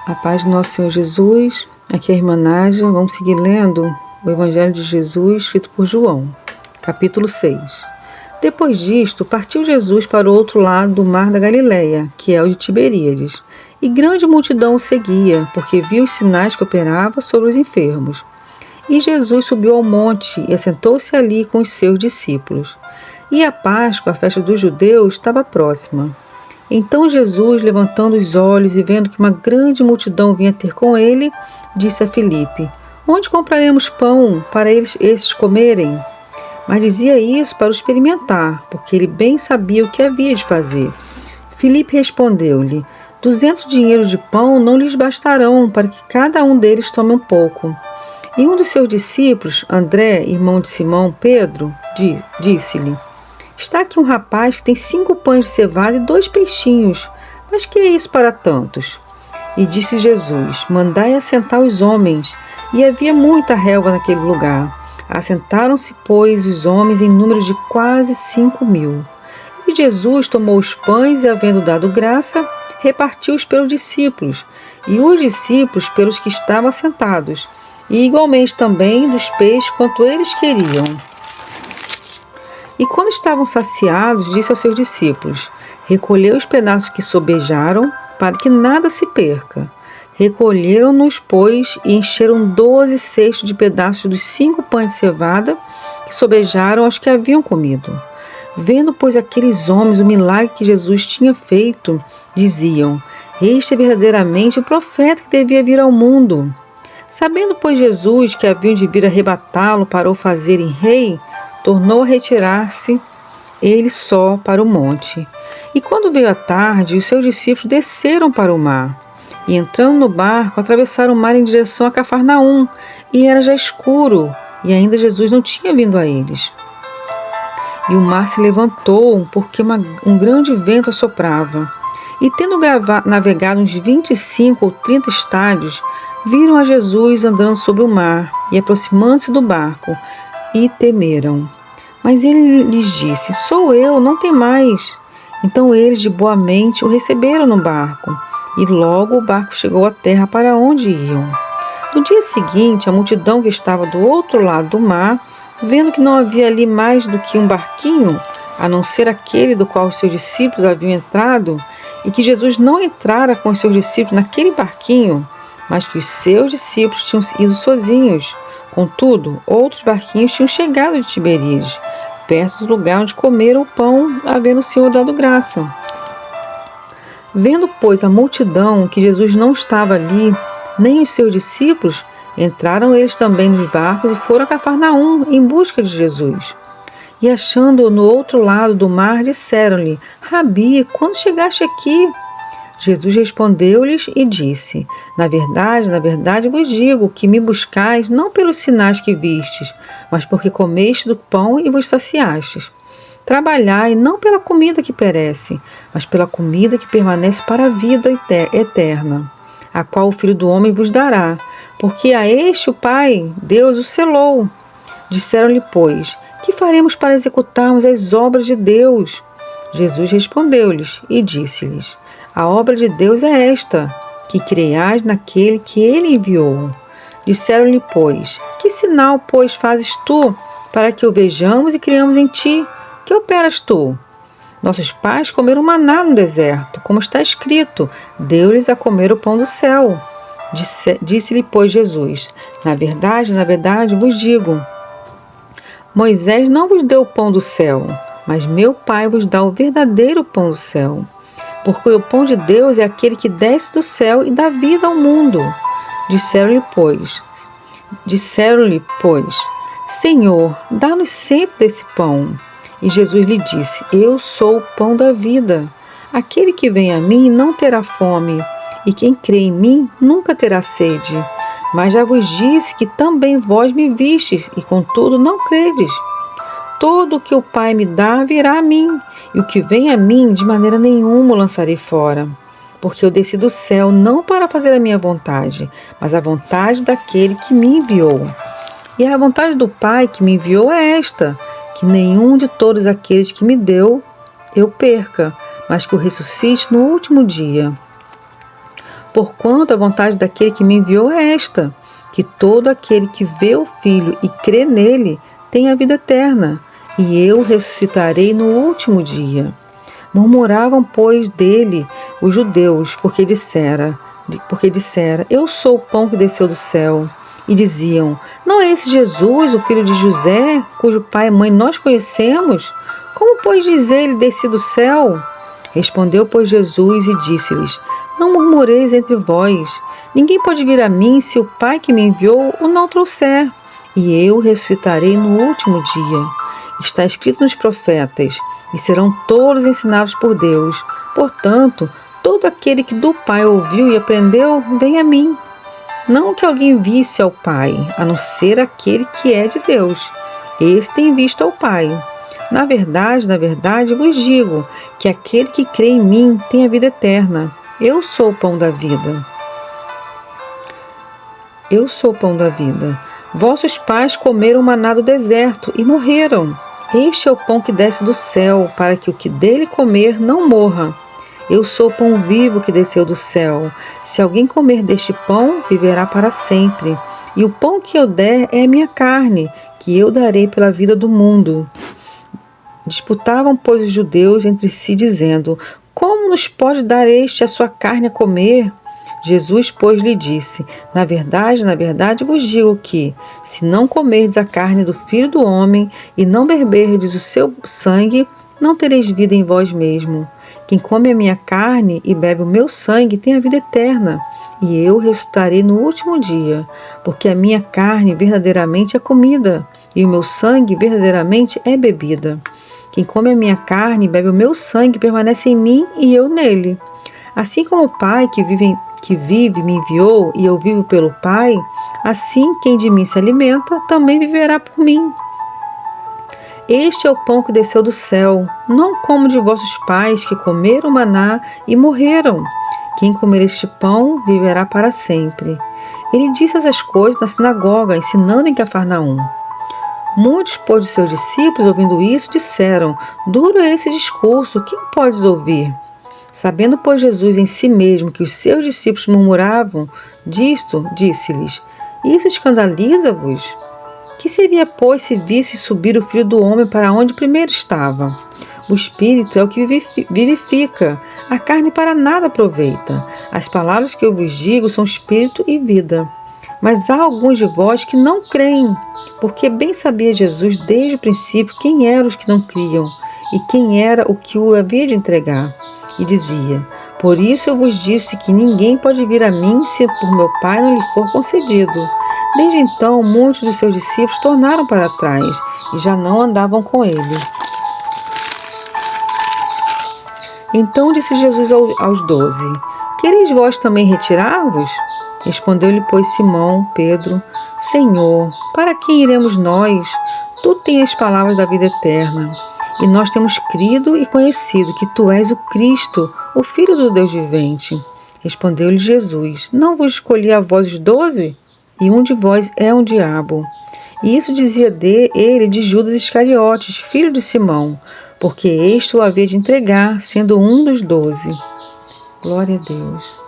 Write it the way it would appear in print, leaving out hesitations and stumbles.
A paz do nosso Senhor Jesus, aqui é a irmã Nádia. Vamos seguir lendo o Evangelho de Jesus, escrito por João, capítulo 6. Depois disto, partiu Jesus para o outro lado do mar da Galileia, que é o de Tiberíades, e grande multidão o seguia, porque viu os sinais que operava sobre os enfermos. E Jesus subiu ao monte e assentou-se ali com os seus discípulos. E a Páscoa, a festa dos judeus, estava próxima. Então Jesus, levantando os olhos e vendo que uma grande multidão vinha ter com ele, disse a Filipe: Onde compraremos pão para esses comerem? Mas dizia isso para o experimentar, porque ele bem sabia o que havia de fazer. Filipe respondeu-lhe: 200 dinheiros de pão não lhes bastarão para que cada um deles tome um pouco. E um dos seus discípulos, André, irmão de Simão Pedro, disse-lhe: Está aqui um rapaz que tem 5 pães de cevada e 2 peixinhos. Mas que é isso para tantos? E disse Jesus: Mandai assentar os homens. E havia muita relva naquele lugar. Assentaram-se, pois, os homens em número de quase 5.000. E Jesus tomou os pães e, havendo dado graça, repartiu-os pelos discípulos, e os discípulos pelos que estavam assentados, e igualmente também dos peixes quanto eles queriam. E quando estavam saciados, disse aos seus discípulos: Recolhei os pedaços que sobejaram, para que nada se perca. Recolheram-nos, pois, e encheram 12 cestos de pedaços dos 5 pães de cevada que sobejaram aos que haviam comido. Vendo, pois, aqueles homens o milagre que Jesus tinha feito, diziam: Este é verdadeiramente o profeta que devia vir ao mundo. Sabendo, pois, Jesus que haviam de vir arrebatá-lo para o fazerem rei, tornou a retirar-se ele só para o monte. E quando veio a tarde, os seus discípulos desceram para o mar. E entrando no barco, atravessaram o mar em direção a Cafarnaum. E era já escuro, e ainda Jesus não tinha vindo a eles. E o mar se levantou, porque um grande vento assoprava. E tendo navegado uns 25 ou 30 estádios, viram a Jesus andando sobre o mar e aproximando-se do barco, e temeram. Mas ele lhes disse: Sou eu, não temais. Então eles de boa mente o receberam no barco, e logo o barco chegou à terra para onde iam. No dia seguinte, a multidão que estava do outro lado do mar, vendo que não havia ali mais do que um barquinho, a não ser aquele do qual os seus discípulos haviam entrado, e que Jesus não entrara com os seus discípulos naquele barquinho, mas que os seus discípulos tinham ido sozinhos. Contudo, outros barquinhos tinham chegado de Tiberíades, perto do lugar onde comeram o pão, havendo o Senhor dado graça. Vendo, pois, a multidão que Jesus não estava ali, nem os seus discípulos, entraram eles também nos barcos e foram a Cafarnaum em busca de Jesus. E achando-o no outro lado do mar, disseram-lhe: Rabi, quando chegaste aqui? Jesus respondeu-lhes e disse: Na verdade vos digo que me buscais não pelos sinais que vistes, mas porque comeste do pão e vos saciastes. Trabalhai não pela comida que perece, mas pela comida que permanece para a vida eterna, a qual o Filho do Homem vos dará, porque a este o Pai, Deus, o selou. Disseram-lhe, pois: Que faremos para executarmos as obras de Deus? Jesus respondeu-lhes e disse-lhes: A obra de Deus é esta, que creiais naquele que ele enviou. Disseram-lhe, pois: Que sinal, pois, fazes tu, para que o vejamos e criamos em ti? Que operas tu? Nossos pais comeram maná no deserto, como está escrito: Deu-lhes a comer o pão do céu. Disse-lhe, pois, Jesus: Na verdade vos digo, Moisés não vos deu o pão do céu, mas meu Pai vos dá o verdadeiro pão do céu. Porque o pão de Deus é aquele que desce do céu e dá vida ao mundo. Disseram-lhe, pois, Senhor, dá-nos sempre desse pão. E Jesus lhe disse: Eu sou o pão da vida. Aquele que vem a mim não terá fome, e quem crê em mim nunca terá sede. Mas já vos disse que também vós me vistes, e contudo não credes. Todo o que o Pai me dá virá a mim, e o que vem a mim de maneira nenhuma o lançarei fora. Porque eu desci do céu não para fazer a minha vontade, mas a vontade daquele que me enviou. E a vontade do Pai que me enviou é esta: que nenhum de todos aqueles que me deu eu perca, mas que o ressuscite no último dia. porquanto a vontade daquele que me enviou é esta, que todo aquele que vê o Filho e crê nele tem a vida eterna, e eu o ressuscitarei no último dia. Murmuravam, pois, dele os judeus, porque dissera, eu sou o pão que desceu do céu. E diziam, não é esse Jesus, o filho de José, cujo pai e mãe nós conhecemos? Como, pois, diz ele, desci do céu? Respondeu, pois, Jesus e disse-lhes, não murmureis entre vós. Ninguém pode vir a mim se o Pai que me enviou o não trouxer. E eu ressuscitarei no último dia. Está escrito nos profetas, e serão todos ensinados por Deus. Portanto, todo aquele que do Pai ouviu e aprendeu, vem a mim. Não que alguém visse ao Pai, a não ser aquele que é de Deus. Esse tem visto ao Pai. Na verdade, vos digo que aquele que crê em mim tem a vida eterna. Eu sou o pão da vida. Eu sou o pão da vida. Vossos pais comeram maná do deserto e morreram. Este é o pão que desce do céu, para que o que dele comer não morra. Eu sou o pão vivo que desceu do céu. Se alguém comer deste pão, viverá para sempre. E o pão que eu der é a minha carne, que eu darei pela vida do mundo. Disputavam, pois, os judeus entre si, dizendo, como nos pode dar este a sua carne a comer? Jesus, pois, lhe disse, na verdade vos digo que, se não comerdes a carne do Filho do Homem e não beberdes o seu sangue, não tereis vida em vós mesmo. Quem come a minha carne e bebe o meu sangue tem a vida eterna, e eu ressuscitarei no último dia, porque a minha carne verdadeiramente é comida, e o meu sangue verdadeiramente é bebida. Quem come a minha carne e bebe o meu sangue permanece em mim e eu nele. Assim como o Pai que vive me enviou e eu vivo pelo Pai, assim quem de mim se alimenta também viverá por mim. Este é o pão que desceu do céu, não como de vossos pais que comeram maná e morreram. Quem comer este pão viverá para sempre. Ele disse essas coisas na sinagoga, ensinando em Cafarnaum. Muitos, pois, de seus discípulos, ouvindo isso, disseram, duro é esse discurso, quem podes ouvir? Sabendo, pois, Jesus em si mesmo que os seus discípulos murmuravam disto, disse-lhes, isso escandaliza-vos? Que seria, pois, se visse subir o Filho do Homem para onde primeiro estava? O Espírito é o que vivifica, a carne para nada aproveita. As palavras que eu vos digo são Espírito e vida. Mas há alguns de vós que não creem, porque bem sabia Jesus desde o princípio quem eram os que não criam e quem era o que o havia de entregar. E dizia, por isso eu vos disse que ninguém pode vir a mim se por meu Pai não lhe for concedido. Desde então, muitos dos seus discípulos tornaram para trás e já não andavam com ele. Então disse Jesus aos 12, quereis vós também retirar-vos? Respondeu-lhe, pois, Simão, Pedro, Senhor, para quem iremos nós? Tu tens as palavras da vida eterna. E nós temos crido e conhecido que tu és o Cristo, o Filho do Deus vivente. Respondeu-lhe Jesus, não vos escolhi a vós os 12? E um de vós é um diabo. E isso dizia ele de Judas Iscariotes, filho de Simão, porque este o havia de entregar, sendo um dos 12. Glória a Deus.